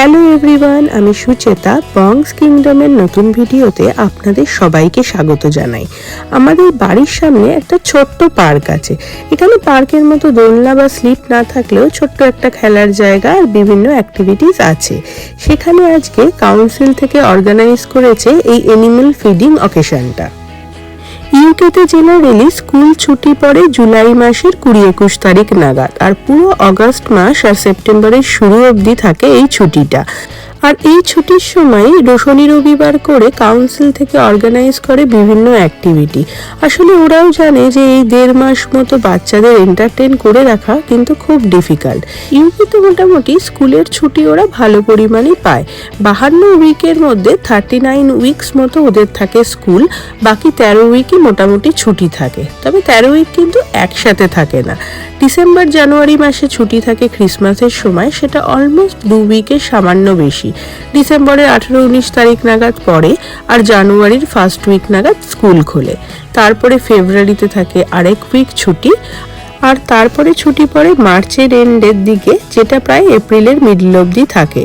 Hello everyone, আমি সুচেতা। বংস কিংডমের নতুন ভিডিওতে আপনাদের সবাইকে স্বাগত জানাই। আমাদের বাড়ির সামনে একটা ছোট্ট পার্ক আছে। এখানে পার্কের মতো দোলনা বা স্লিপ না থাকলেও ছোট্ট একটা খেলার জায়গা আর বিভিন্ন অ্যাক্টিভিটিস আছে। সেখানে আজকে কাউন্সিল থেকে অর্গানাইজ করেছে এই অ্যানিমাল ফিডিং অকেশনটা। ইউকেতে জেনারেলি স্কুল ছুটি পড়ে জুলাই মাসের 20-21 তারিখ নাগাদ, আর পুরো অগস্ট মাস আর সেপ্টেম্বরের শুরু অবধি থাকে এই ছুটিটা। আর এই ছুটির সময় শনি রবিবার করে কাউন্সিল থেকে অর্গানাইজ করে বিভিন্ন অ্যাক্টিভিটি। আসলে ওরাও জানে যে এই 1.5 মাস মতো বাচ্চাদের এন্টারটেন করে রাখা কিন্তু খুব ডিফিকাল্ট। ইউকেতে মোটামুটি স্কুলের ছুটি ওরা ভালো পরিমাণে পায়। 52 উইকের মধ্যে 39 উইকস মতো ওদের থাকে স্কুল, বাকি 13 উইকই মোটামুটি ছুটি থাকে। তবে 13 উইক কিন্তু একসাথে থাকে না। ডিসেম্বর জানুয়ারি মাসে ছুটি থাকে ক্রিসমাসের সময়, সেটা অলমোস্ট 2 উইকের সামান্য বেশি। ডিসেম্বরের 18-19 তারিখ নাগাদ পড়ে, আর জানুয়ারির ফার্স্ট উইক নাগাদ স্কুল খোলে। তারপরে ফেব্রুয়ারিতে থাকে আরেক উইক ছুটি, আর তারপরে ছুটি পড়ে মার্চের এন্ডের দিকে, যেটা প্রায় এপ্রিলের মিডল অবধি থাকে।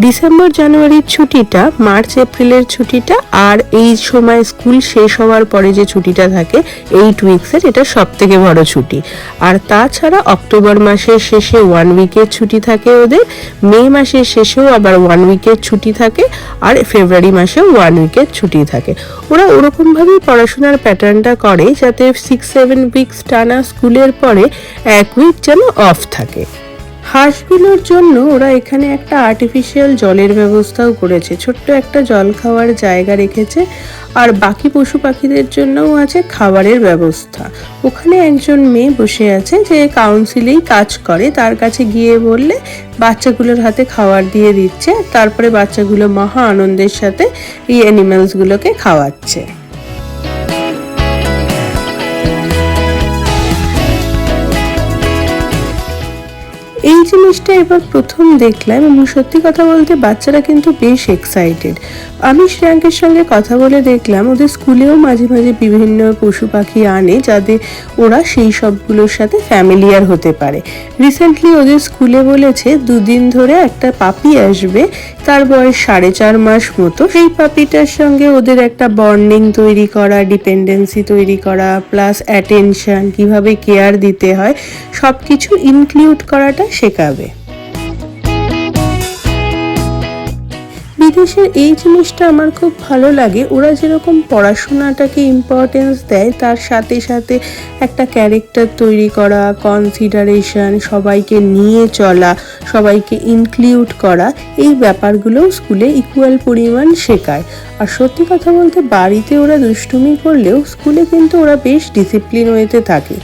ডিসেম্বর জানুয়ারির ছুটিটা, মার্চ এপ্রিলের ছুটিটা, আর এই সময় স্কুল শেষ হওয়ার পরে যে ছুটিটা থাকে 8 উইকসের, এটা সব থেকে বড় ছুটি। আর তাছাড়া অক্টোবর মাসের শেষে 1 উইকের ছুটি থাকে ওদের, মে মাসের শেষেও আবার 1 উইকের ছুটি থাকে, আর ফেব্রুয়ারি মাসেও 1 উইকের ছুটি থাকে। ওরা ওরকমভাবেই পড়াশোনার প্যাটার্নটা করে যাতে 6-7 উইকস টানা স্কুলের পরে 1 উইক যেন অফ থাকে। হাঁসগুলোর জন্য ওরা এখানে একটা আর্টিফিশিয়াল জলের ব্যবস্থাও করেছে, ছোট্ট একটা জল খাওয়ার জায়গা রেখেছে। আর বাকি পশু পাখিদের জন্যও আছে খাবারের ব্যবস্থা। ওখানে একজন মেয়ে বসে আছে যে কাউন্সিলেই কাজ করে, তার কাছে গিয়ে বললে বাচ্চাগুলোর হাতে খাবার দিয়ে দিচ্ছে, তারপরে বাচ্চাগুলো মহা আনন্দের সাথে এই অ্যানিমালসগুলোকে খাওয়াচ্ছে। এই জিনিসটা এবার প্রথম দেখলাম, এবং সত্যি কথা বলতে বাচ্চারা কিন্তু বেশ এক্সাইটেড। আমি শ্রেয়াঙ্কের সঙ্গে কথা বলে দেখলাম ওদের স্কুলেও মাঝে মাঝে বিভিন্ন পশু পাখি আনে, যাতে ওরা সেই সবগুলোর সাথে ফ্যামিলিয়ার হতে পারে। রিসেন্টলি ওদের স্কুলে বলেছে 2 দিন ধরে একটা পাপি আসবে, তার বয়স 4.5 মাস মতো। সেই পাপিটার সঙ্গে ওদের একটা বন্ডিং তৈরি করা, ডিপেন্ডেন্সি তৈরি করা, প্লাস অ্যাটেনশন, কিভাবে কেয়ার দিতে হয়, সব কিছু ইনক্লুড করাটা শেখাবে। বিদেশের এই জিনিসটা আমার খুব ভালো লাগে। ওরা যেরকম পড়াশোনাটাকে ইম্পর্টেন্স দেয়, তার সাথে সাথে একটা ক্যারেক্টার তৈরি করা, কনসিডারেশন, সবাইকে নিয়ে চলা, সবাইকে ইনক্লুড করা, এই ব্যাপারগুলোও স্কুলে ইকুয়াল পরিমাণ শেখায়। আর সত্যি কথা বলতে বাড়িতে ওরা দুষ্টুমি করলেও স্কুলে কিন্তু ওরা বেশ ডিসিপ্লিন ওয়েতে থাকে।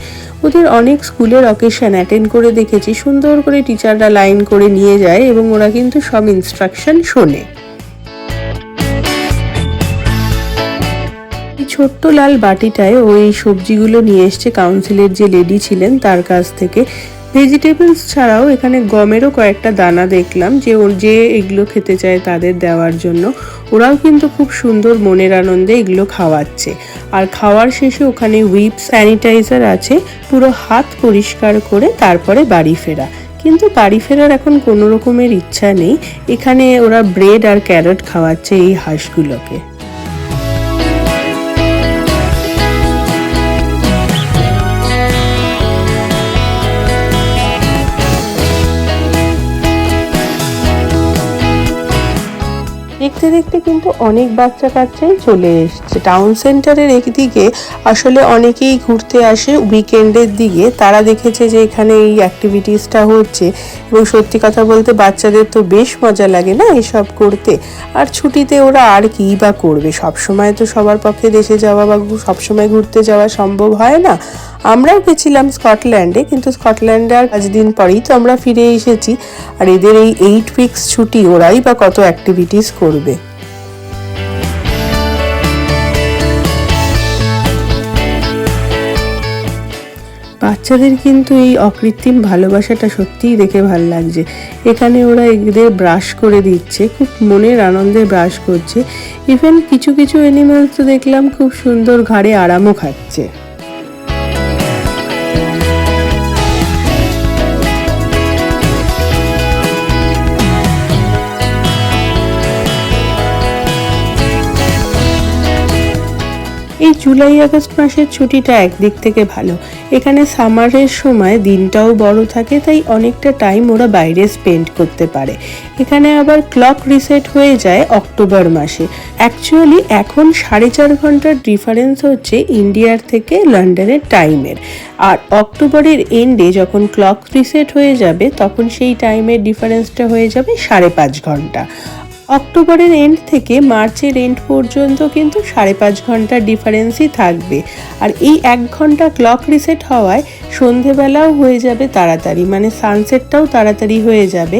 ওদের অনেক স্কুলের অকেশন অ্যাটেন্ড করে দেখেছি, সুন্দর করে টিচাররা লাইন করে নিয়ে যায় এবং ওরা কিন্তু সব ইনস্ট্রাকশন শোনে। ছোট্ট লাল বাটিটায় ওই সবজিগুলো নিয়ে এসছে কাউন্সিলের যে লেডি ছিলেন তার কাছ থেকে। ভেজিটেবলস ছাড়াও এখানে গমেরও কয়েকটা দানা দেখলাম, যে এগুলো খেতে চায় তাদের দেওয়ার জন্য। ওরাও কিন্তু খুব সুন্দর মনের আনন্দে এগুলো খাওয়াচ্ছে। আর খাওয়ার শেষে ওখানে হুইপ, স্যানিটাইজার আছে, পুরো হাত পরিষ্কার করে তারপরে বাড়ি ফেরা। কিন্তু বাড়ি ফেরার এখন কোনো রকমের ইচ্ছা নেই। এখানে ওরা ব্রেড আর ক্যারট খাওয়াচ্ছে এই হাঁসগুলোকে। দেখতে দেখতে কিন্তু অনেক বাচ্চা কাচ্চাই চলে এসছে। টাউন সেন্টারের একদিকে আসলে অনেকেই ঘুরতে আসে উইকেন্ডের দিকে, তারা দেখেছে যে এখানে এই অ্যাক্টিভিটিসটা হচ্ছে, এবং সত্যি কথা বলতে বাচ্চাদের তো বেশ মজা লাগে না এসব করতে। আর ছুটিতে ওরা আর কি বা করবে, সবসময় তো সবার পক্ষে দেশে যাওয়া বা সবসময় ঘুরতে যাওয়া সম্ভব হয় না। আমরাও গেছিলাম স্কটল্যান্ডে, কিন্তু স্কটল্যান্ডে আর 5 দিন পরেই তো আমরা ফিরে এসেছি। আর এদের এই 8 উইকস ছুটি, ওরাই বা কত অ্যাক্টিভিটিস করবে। বাচ্চাদের কিন্তু এই অকৃত্রিম ভালোবাসাটা সত্যিই দেখে ভালো লাগছে। এখানে ওরা এদের ব্রাশ করে দিচ্ছে, খুব মনের আনন্দে ব্রাশ করছে। ইভেন কিছু কিছু অ্যানিমালস তো দেখলাম খুব সুন্দর ঘাড়ে আরামও খাচ্ছে। এই জুলাই আগস্ট মাসের ছুটিটা একদিক থেকে ভালো, এখানে সামারের সময় দিনটাও বড় থাকে, তাই অনেকটা টাইম ওরা বাইরে স্পেন্ড করতে পারে। এখানে আবার ক্লক রিসেট হয়ে যায় অক্টোবর মাসে। অ্যাকচুয়ালি এখন 4.5 ঘন্টার ডিফারেন্স হচ্ছে ইন্ডিয়ার থেকে লন্ডনের টাইমের, আর অক্টোবরের এন্ডে যখন ক্লক রিসেট হয়ে যাবে তখন সেই টাইমের ডিফারেন্সটা হয়ে যাবে 5.5 ঘন্টা। অক্টোবরের এন্ড থেকে মার্চের এন্ড পর্যন্ত কিন্তু 5.5 ঘন্টার ডিফারেন্সই থাকবে। আর এই 1 ঘন্টা ক্লক রিসেট হওয়ায় সন্ধেবেলাও হয়ে যাবে তাড়াতাড়ি, মানে সানসেটটাও তাড়াতাড়ি হয়ে যাবে।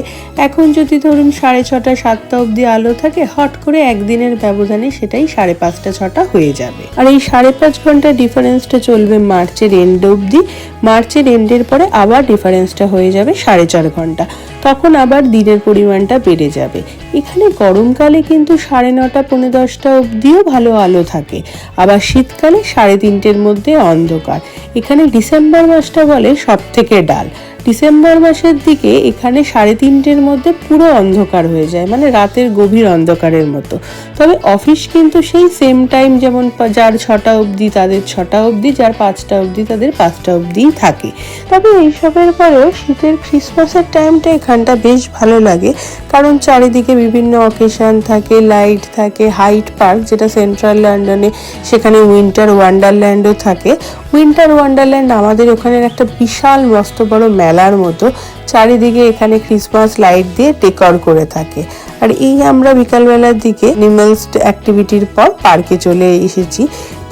এখন যদি ধরুন 6:30 7টা অবধি আলো থাকে, হট করে একদিনের ব্যবধানে সেটাই 5:30 6টা হয়ে যাবে। আর এই 5.5 ঘন্টা ডিফারেন্সটা চলবে মার্চের এন্ড অবধি। মার্চের এন্ডের পরে আবার ডিফারেন্সটা হয়ে যাবে 4.5 ঘন্টা, তখন আবার দিনের পরিমাণটা বেড়ে যাবে। এখানে গরমকালে কিন্তু 9:30 পৌনে 10টা অবধিও ভালো আলো থাকে, আবার শীতকালে 3:30-র মধ্যে অন্ধকার। এখানে ডিসেম্বর মাসটা বলে সব থেকে ডাল। ডিসেম্বর মাসের দিকে এখানে 3:30-র মধ্যে পুরো অন্ধকার হয়ে যায়, মানে রাতের গভীর অন্ধকারের মতো। তবে অফিস কিন্তু সেই সেম টাইম, যেমন যার 6টা অবধি তাদের 6টা অবধি, যার 5টা অবধি তাদের 5টা অবধিই থাকে। তবে এইসবের পরেও শীতের ক্রিসমাসের টাইমটা এখানটা বেশ ভালো লাগে, কারণ চারিদিকে বিভিন্ন অকেশন থাকে, লাইট থাকে। হাইড পার্ক যেটা সেন্ট্রাল লন্ডনে, সেখানে উইন্টার ওয়ান্ডারল্যান্ডও থাকে। উইন্টার ওয়ান্ডারল্যান্ড আমাদের ওখানের একটা বিশাল মস্ত বড় মেলার মতো, চারিদিকে এখানে ক্রিসমাস লাইট দিয়ে ডেকর করে থাকে। আর এই আমরা বিকালবেলার দিকে অ্যানিমালস অ্যাক্টিভিটির পর পার্কে চলে এসেছি।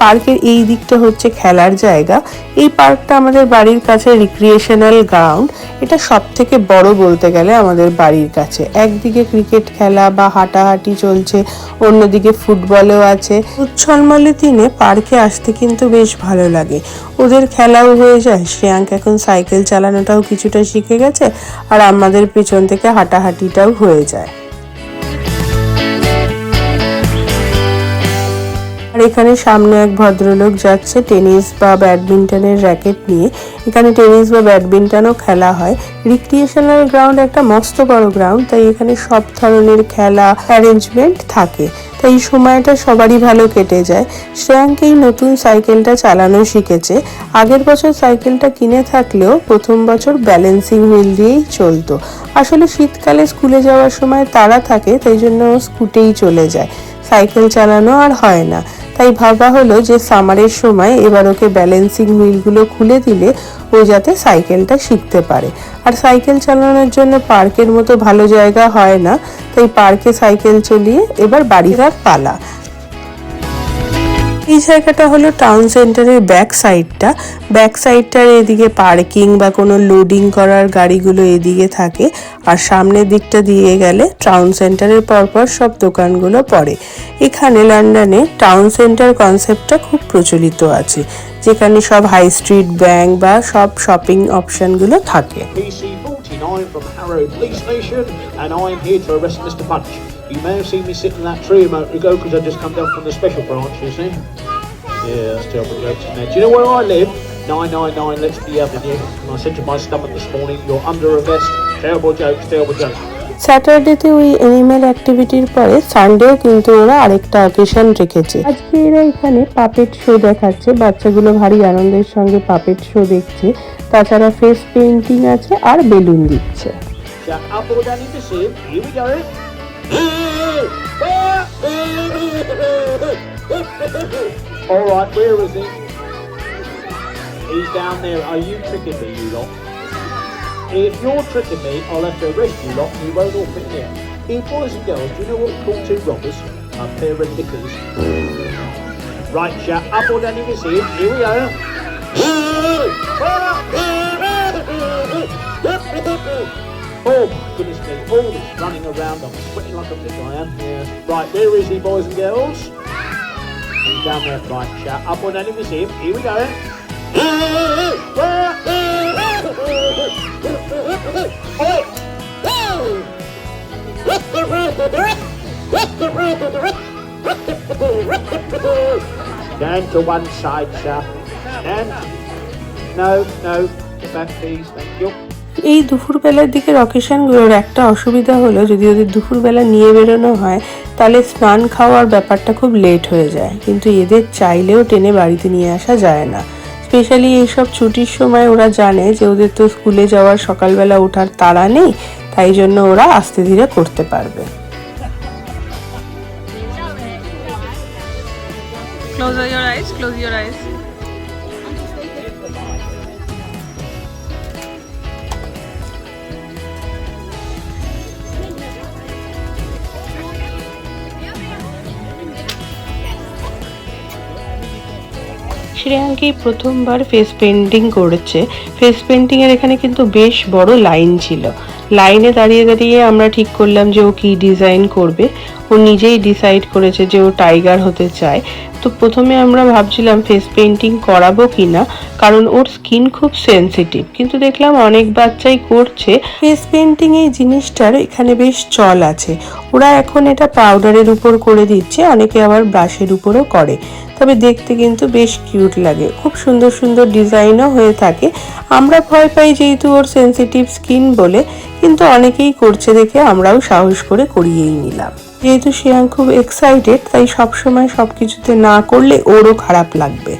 পার্কের এই দিকটা হচ্ছে খেলার জায়গা। এই পার্কটা আমাদের বাড়ির কাছে রিক্রিয়েশনাল গ্রাউন্ড। এটা সব থেকে বড় বলতে গেলে আমাদের বাড়ির কাছে। একদিকে ক্রিকেট খেলা বা হাঁটাহাঁটি চলছে, অন্যদিকে ফুটবলও আছে। উচ্ছলমলে দিনে পার্কে আসতে কিন্তু বেশ ভালো লাগে। ওদের খেলাও হয়ে যায়, শ্রেয়াঙ্ক এখন সাইকেল চালানোটাও কিছুটা শিখে গেছে, আর আমাদের পেছন থেকে হাঁটাহাঁটিটাও হয়ে যায়। আর এখানে সামনে এক ভদ্রলোক যাচ্ছে টেনিস বা ব্যাডমিন্টনের র্যাকেট নিয়ে। এখানে টেনিস বা ব্যাডমিন্টনও খেলা হয়। রিক্রিয়েশনাল গ্রাউন্ড একটা মস্ত বড় গ্রাউন্ড, তাই এখানে সব ধরনের খেলা অ্যারেঞ্জমেন্ট থাকে, তাই এই সময়টা সবারই ভালো কেটে যায়। শ্রেয়াঙ্ক এই নতুন সাইকেলটা চালানো শিখেছে। আগের বছর সাইকেলটা কিনে থাকলেও প্রথম বছর ব্যালেন্সিং হুইল দিয়েই চলতো। আসলে শীতকালে স্কুলে যাওয়ার সময় তাড়া থাকে, তাই জন্য স্কুটেই চলে যায়, সাইকেল চালানো আর হয় না। তাই ভাবা হলো যে সামারের সময় এবার ওকে ব্যালেন্সিং হুইলগুলো খুলে দিলে ও যাতে সাইকেলটা শিখতে পারে। আর সাইকেল চালানোর জন্য পার্কের মতো ভালো জায়গা হয় না, তাই পার্কে সাইকেল চালিয়ে এবার বাড়ি ফেরার পালা। এই জায়গাটা হলো টাউন সেন্টারের ব্যাক সাইডটার এদিকে পার্কিং বা কোনো লোডিং করার গাড়িগুলো এদিকে থাকে, আর সামনের দিকটা দিয়ে গেলে টাউন সেন্টারের পরপর সব দোকানগুলো পড়ে। এখানে লন্ডনে টাউন সেন্টার কনসেপ্টটা খুব প্রচলিত আছে, যেখানে সব হাই স্ট্রিট ব্যাংক বা সব শপিং অপশনগুলো থাকে। From Harrow Police Station, and I'm here to arrest Mr. Punch. You may have seen me sitting in that tree a moment ago because I just come down from the special branch, you see. Yeah, that's terrible jokes in there. Do you know where I live? 999 Lexby Avenue. And I said to my stomach this morning, you're under arrest. Terrible jokes, terrible jokes. স্যাটারডেতে ওই animal অ্যাক্টিভিটির পরে সানডেও কিন্তু ওরা আরেকটা occasion রেখেছে। আজকে এরা এখানে puppet show দেখাচ্ছে, বাচ্চাগুলো ভারী আনন্দের সঙ্গে পাপেট শো দেখছে। তাছাড়া ফেস পেইন্টিং আছে আর বেলুন দিচ্ছে। All right, where is he? He's down there. Are you tricking me, you lot? If you're tricking me, I'll have to arrest you lot and you won't all fit here. Here, boys and girls, do you know what we call two robbers? A pair of knickers. Right, shut up or down in this here. Here we go. Oh my goodness me, all this running around, I'm sweating like a pig, I am. Yeah. Right, where is he, boys and girls? He's down there. Right, shut up or down in this here. Here we go. Stand to one side, sir. Stand. No, get back please, thank you. এই দুপুরবেলার দিকের অকেশনগুলোর একটা অসুবিধা হলো, যদি ওদের দুপুরবেলা নিয়ে বেরোনো হয় তাহলে স্নান খাওয়ার ব্যাপারটা খুব লেট হয়ে যায়, কিন্তু এদের চাইলেও টেনে বাড়িতে নিয়ে আসা যায় না। স্পেশালি এইসব ছুটির সময় ওরা জানে যে ওদের তো স্কুলে যাওয়ার সকালবেলা ওঠার তাড়া নেই, তাই জন্য ওরা আস্তে ধীরে করতে পারবে। Close your eyes, close your eyes. শ্রেয়াঙ্কি প্রথমবার ফেস পেন্টিং করেছে। ফেস পেন্টিং এর এখানে কিন্তু বেশ বড় লাইন ছিল। লাইনে দাঁড়িয়ে দাঁড়িয়ে আমরা ঠিক করলাম যে ও কি ডিজাইন করবে। ও নিজেই ডিসাইড করেছে যে ও টাইগার হতে চায়। তো প্রথমে আমরা ভাবছিলাম ফেস পেন্টিং করাবো কিনা, কারণ ওর স্কিন খুব সেনসিটিভ, কিন্তু দেখলাম অনেক বাচ্চাই করছে। ফেস পেন্টিং এই জিনিসটার এখানে বেশ চল আছে। ওরা এখন এটা পাউডারের উপর করে দিচ্ছে, অনেকে আবার ব্রাশের উপরও করে। তবে দেখতে কিন্তু বেশ কিউট লাগে, খুব সুন্দর সুন্দর ডিজাইনও হয়ে থাকে। আমরা ভয় পাই যেহেতু ওর সেনসিটিভ স্কিন বলে, কিন্তু অনেকেই করছে দেখে আমরাও সাহস করে করিয়েই নিলাম। যেহেতু শ্রেয়াং খুব এক্সাইটেড, তাই সবসময় সবকিছুতে না করলে ওরও খারাপ লাগবে।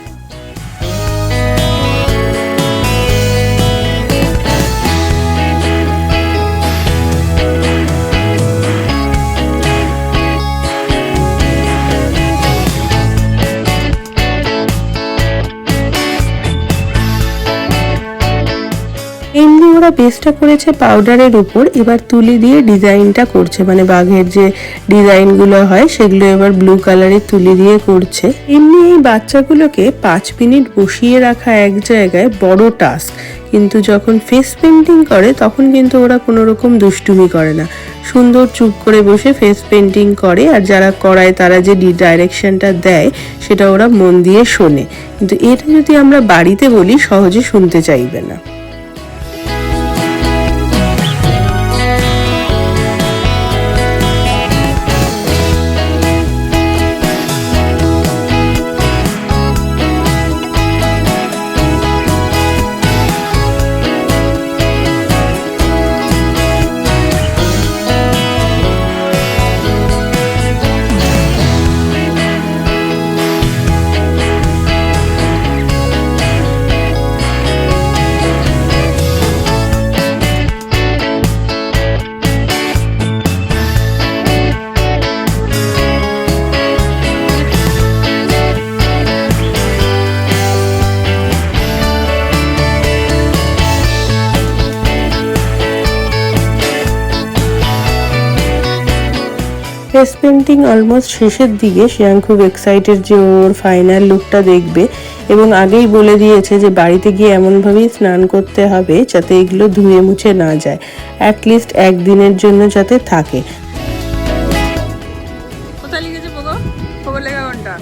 এমনি ওরা বেসটা করেছে পাউডারের উপর, এবার তুলি দিয়ে ডিজাইনটা করছে, মানে বাঘের যে ডিজাইনগুলো হয় সেগুলো এবার ব্লু কালারের তুলি দিয়ে করছে। এমনি এই বাচ্চাগুলোকে 5 মিনিট বসিয়ে রাখা এক জায়গায় বড় টাস্ক, কিন্তু যখন ফেস পেন্টিং করে তখন কিন্তু ওরা কোনো রকম দুষ্টুমি করে না, সুন্দর চুপ করে বসে ফেস পেন্টিং করে। আর যারা করায় তারা যে ডাইরেকশনটা দেয় সেটা ওরা মন দিয়ে শোনে, কিন্তু এটা যদি আমরা বাড়িতে বলি সহজে শুনতে চাইবে না। ফেস পেন্টিং অলমোস্ট শেষের দিকে। শ্রেয়াং খুব এক্সাইটেড যে ওর ফাইনাল লুকটা দেখবে, এবং আগেই বলে দিয়েছে যে বাড়িতে গিয়ে এমনভাবেই স্নান করতে হবে যাতে এগুলো ধুয়ে মুছে না যায়, অ্যাটলিস্ট একদিনের জন্য যাতে থাকে। কোথায় লিখেছে পোগো? পোগো লেখা কোনটা?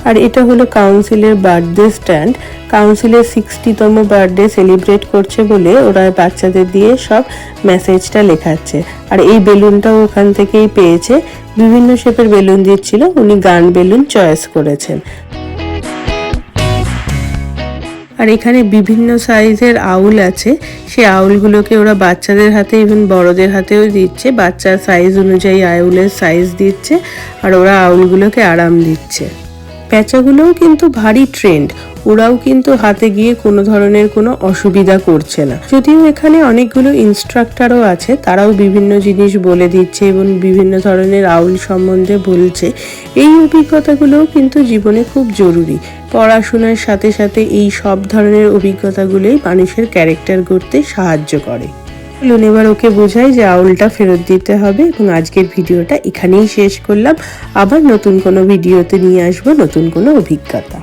আর এটা হলো কাউন্সিলের বার্থডে স্ট্যান্ড। কাউন্সিলের 60তম বার্থডে সেলিব্রেট করছে বলে ওরা বাচ্চাদের দিয়ে সব মেসেজটা লেখাচ্ছে। আর এই বেলুনটাও ওখান থেকেই পেয়েছে, বিভিন্ন শেপের বেলুন দিচ্ছিল, উনি গান বেলুন চয়েস করেছেন। আর এখানে বিভিন্ন সাইজের আউল আছে, সেই আউলগুলোকে ওরা বাচ্চাদের হাতে ইভেন বড়দের হাতেও দিচ্ছে, বাচ্চার সাইজ অনুযায়ী আউলের সাইজ দিচ্ছে আর ওরা আউলগুলোকে আরাম দিচ্ছে। প্যাঁচাগুলোও কিন্তু ভারী ট্রেন্ড, ওরাও কিন্তু হাতে গিয়ে কোনো ধরনের কোনো অসুবিধা করছে না। যদিও এখানে অনেকগুলো ইনস্ট্রাক্টরও আছে, তারাও বিভিন্ন জিনিস বলে দিচ্ছে এবং বিভিন্ন ধরনের আউল সম্বন্ধে বলছে। এই অভিজ্ঞতাগুলোও কিন্তু জীবনে খুব জরুরি। পড়াশোনার সাথে সাথে এই সব ধরনের অভিজ্ঞতাগুলোই মানুষের ক্যারেক্টার গড়তে সাহায্য করে। চলুন এবার ওকে বোঝাই যে আউলটা ফেরত দিতে হবে, এবং আজকের ভিডিওটা এখানেই শেষ করলাম। আবার নতুন কোনো ভিডিওতে নিয়ে আসবো নতুন কোনো অভিজ্ঞতা।